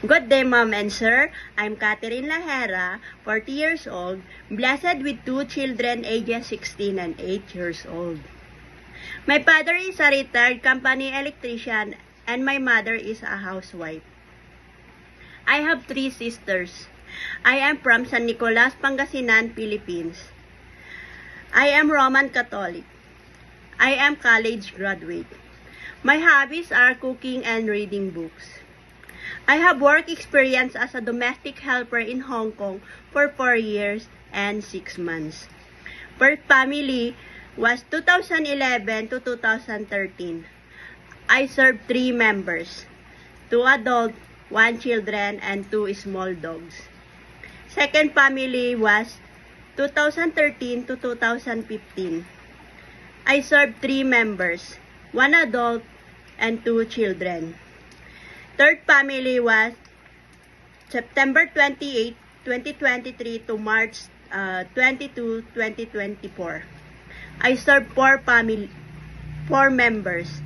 Good day, Mom and Sir. I'm Catherine Lahera, 40 years old, blessed with 2 children ages 16 and 8 years old. My father is a retired company electrician and my mother is a housewife. I have 3 sisters. I am from San Nicolas, Pangasinan, Philippines. I am Roman Catholic. I am college graduate. My hobbies are cooking and reading books. I have work experience as a domestic helper in Hong Kong for 4 years and 6 months. First family was 2011 to 2013. I served 3 members, 2 adult, 1 children, and 2 small dogs. Second family was 2013 to 2015. I served 3 members, 1 adult, and 2 children. Third family was September 28, 2023 to March 22, 2024. I served 4 members,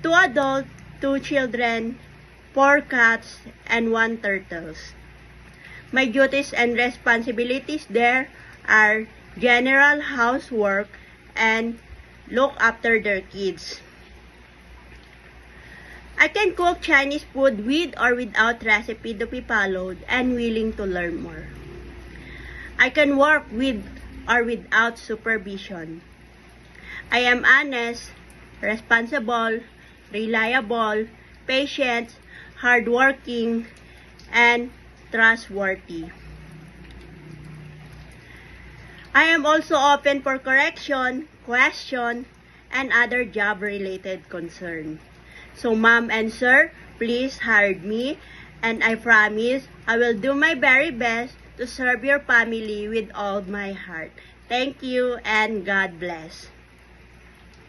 2 adults, 2 children, 4 cats, and 1 turtles. My duties and responsibilities there are general housework and look after their kids. I can cook Chinese food with or without recipe to be followed and willing to learn more. I can work with or without supervision. I am honest, responsible, reliable, patient, hardworking, and trustworthy. I am also open for correction, question, and other job-related concern. So, Mom and Sir, please hire me, and I promise I will do my very best to serve your family with all my heart. Thank you, and God bless.